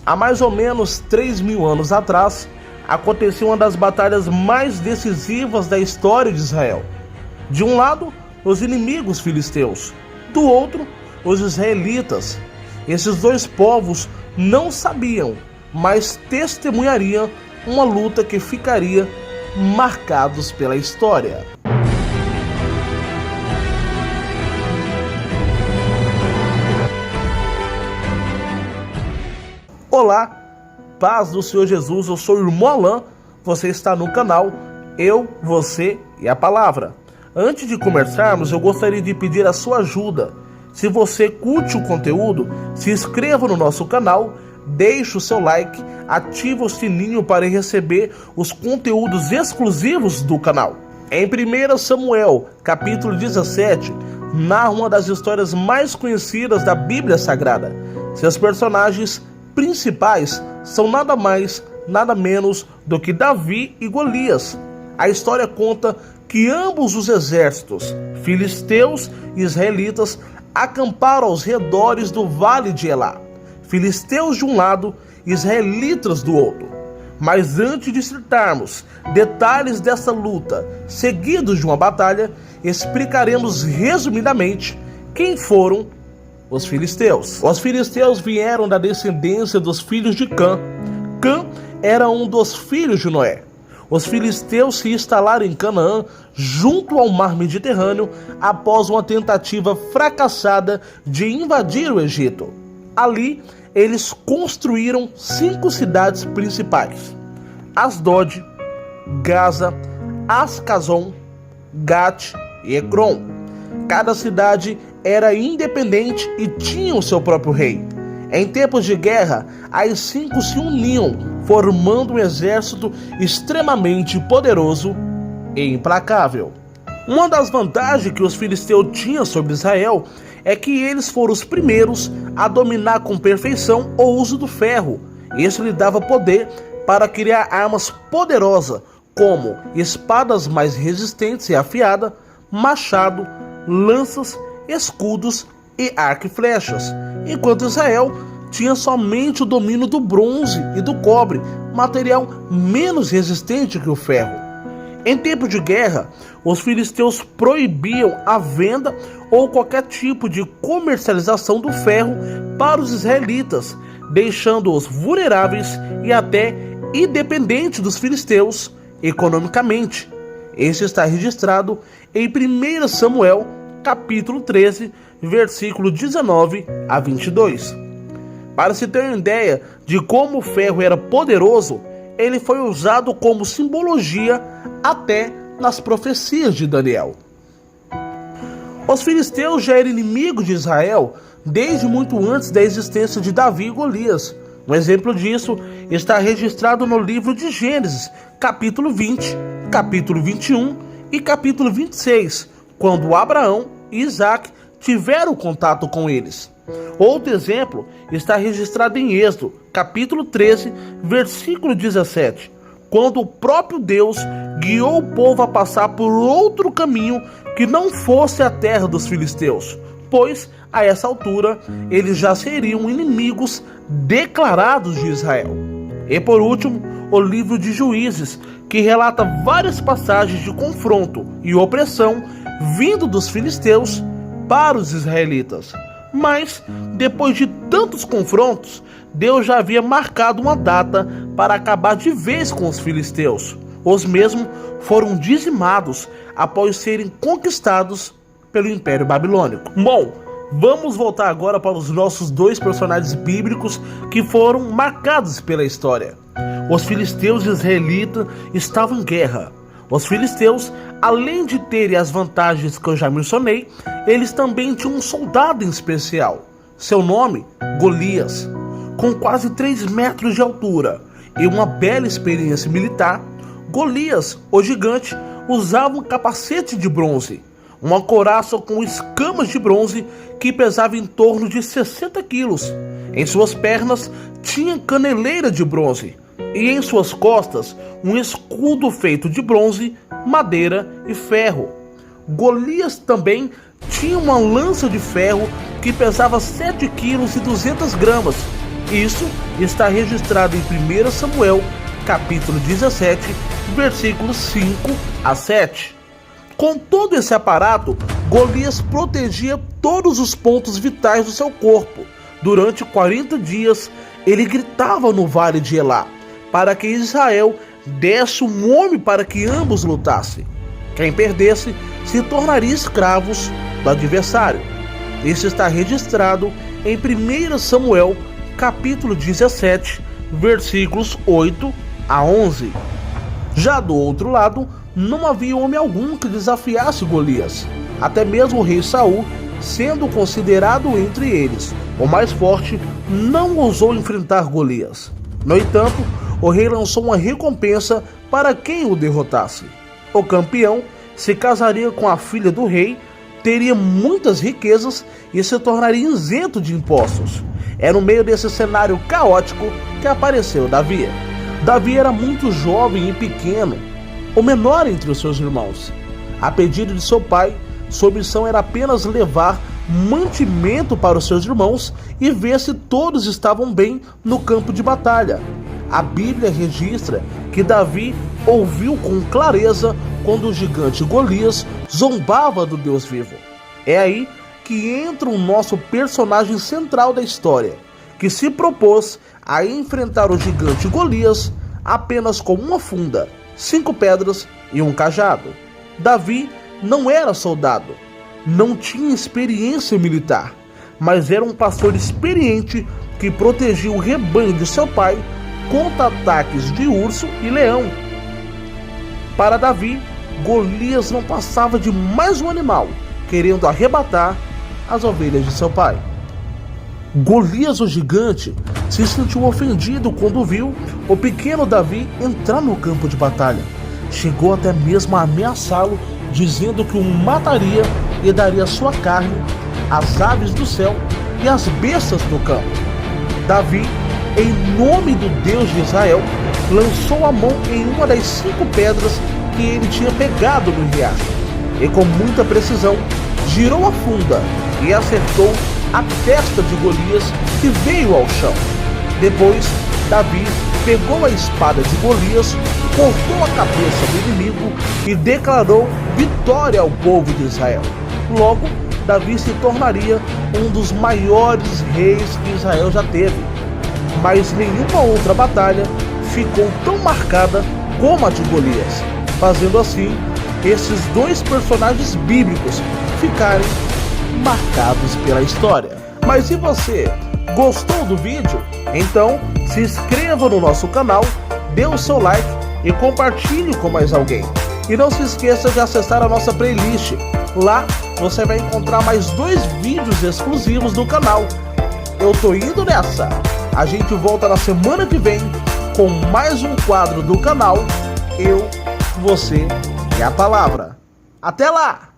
Há mais ou menos 3.000 anos atrás, aconteceu uma das batalhas mais decisivas da história de Israel. De um lado, os inimigos filisteus, do outro, os israelitas. Esses dois povos não sabiam, mas testemunhariam uma luta que ficaria marcados pela história. Olá, paz do Senhor Jesus, eu sou o irmão Alain, você está no canal Eu, Você e a Palavra. Antes de começarmos, eu gostaria de pedir a sua ajuda. Se você curte o conteúdo, se inscreva no nosso canal, deixe o seu like, ative o sininho para receber os conteúdos exclusivos do canal. Em 1 Samuel, capítulo 17, narra uma das histórias mais conhecidas da Bíblia Sagrada. Seus personagens principais são nada mais, nada menos do que Davi e Golias. A história conta que ambos os exércitos, filisteus e israelitas, acamparam aos redores do vale de Elá. Filisteus de um lado, israelitas do outro. Mas antes de citarmos detalhes dessa luta, seguidos de uma batalha, explicaremos resumidamente quem foram os filisteus. Os filisteus vieram da descendência dos filhos de Cã. Cã era um dos filhos de Noé. Os filisteus se instalaram em Canaã, junto ao mar Mediterrâneo, após uma tentativa fracassada de invadir o Egito. Ali, eles construíram 5 cidades principais: Asdod, Gaza, Ascazon, Gat e Ecrom. Cada cidade era independente e tinha o seu próprio rei. Em tempos de guerra, as 5 se uniam, formando um exército extremamente poderoso e implacável. Uma das vantagens que os filisteus tinham sobre Israel é que eles foram os primeiros a dominar com perfeição o uso do ferro. Isso lhe dava poder para criar armas poderosas, como espadas mais resistentes e afiadas, machado, lanças, escudos e arco e flechas, enquanto Israel tinha somente o domínio do bronze e do cobre, material menos resistente que o ferro. Em tempo de guerra, os filisteus proibiam a venda ou qualquer tipo de comercialização do ferro para os israelitas, deixando-os vulneráveis e até independentes dos filisteus economicamente. Isso está registrado em 1 Samuel, capítulo 13, versículo 19 a 22. Para se ter uma ideia de como o ferro era poderoso, ele foi usado como simbologia até nas profecias de Daniel. Os filisteus já eram inimigos de Israel desde muito antes da existência de Davi e Golias. Um exemplo disso está registrado no livro de Gênesis, capítulo 20, capítulo 21 e capítulo 26, quando Abraão e Isaac tiveram contato com eles. Outro exemplo está registrado em Êxodo, capítulo 13, versículo 17, quando o próprio Deus guiou o povo a passar por outro caminho que não fosse a terra dos filisteus, pois, a essa altura, eles já seriam inimigos declarados de Israel. E por último, o livro de Juízes, que relata várias passagens de confronto e opressão vindo dos filisteus para os israelitas. Mas, depois de tantos confrontos, Deus já havia marcado uma data para acabar de vez com os filisteus. Os mesmos foram dizimados após serem conquistados pelo Império Babilônico. Bom, vamos voltar agora para os nossos 2 personagens bíblicos que foram marcados pela história. Os filisteus e os israelitas estavam em guerra. Os filisteus, além de terem as vantagens que eu já mencionei, eles também tinham um soldado em especial. Seu nome, Golias. Com quase 3 metros de altura e uma bela experiência militar, Golias, o gigante, usava um capacete de bronze, uma couraça com escamas de bronze que pesava em torno de 60 quilos. Em suas pernas tinha caneleira de bronze e em suas costas um escudo feito de bronze, madeira e ferro. Golias também tinha uma lança de ferro que pesava 7 kg e 200 gramas Isso está registrado em 1 Samuel, capítulo 17, versículos 5 a 7. Com todo esse aparato, Golias protegia todos os pontos vitais do seu corpo. Durante 40 dias, ele gritava no vale de Elá, para que Israel desse um homem para que ambos lutassem. Quem perdesse se tornaria escravos do adversário. Isso está registrado em 1 Samuel, capítulo 17, versículos 8 a 11. Já do outro lado, não havia homem algum que desafiasse Golias. Até mesmo o rei Saul, sendo considerado entre eles o mais forte, não ousou enfrentar Golias. No entanto, o rei lançou uma recompensa para quem o derrotasse. O campeão se casaria com a filha do rei, teria muitas riquezas e se tornaria isento de impostos. É no meio desse cenário caótico que apareceu Davi. Davi era muito jovem e pequeno, o menor entre os seus irmãos. A pedido de seu pai, sua missão era apenas levar mantimento para os seus irmãos e ver se todos estavam bem no campo de batalha. A Bíblia registra que Davi ouviu com clareza quando o gigante Golias zombava do Deus vivo. É aí que entra o nosso personagem central da história, que se propôs a enfrentar o gigante Golias apenas com uma funda, 5 pedras e um cajado. Davi não era soldado, não tinha experiência militar, mas era um pastor experiente que protegia o rebanho de seu pai contra ataques de urso e leão. Para Davi, Golias não passava de mais um animal querendo arrebatar as ovelhas de seu pai. Golias, o gigante, se sentiu ofendido quando viu o pequeno Davi entrar no campo de batalha. Chegou até mesmo a ameaçá-lo, dizendo que o mataria e daria sua carne às aves do céu e às bestas do campo. Davi, em nome do Deus de Israel, lançou a mão em uma das 5 pedras que ele tinha pegado no riacho e com muita precisão girou a funda e acertou a testa de Golias, que veio ao chão. Depois, Davi pegou a espada de Golias, cortou a cabeça do inimigo e declarou vitória ao povo de Israel. Logo, Davi se tornaria um dos maiores reis que Israel já teve. Mas nenhuma outra batalha ficou tão marcada como a de Golias, fazendo assim esses 2 personagens bíblicos ficarem marcados pela história. Mas e você? Gostou do vídeo? Então se inscreva no nosso canal, dê o seu like e compartilhe com mais alguém. E não se esqueça de acessar a nossa playlist. Lá você vai encontrar mais 2 vídeos exclusivos do canal. Eu tô indo nessa. A gente volta na semana que vem com mais um quadro do canal Eu, Você e a Palavra. Até lá!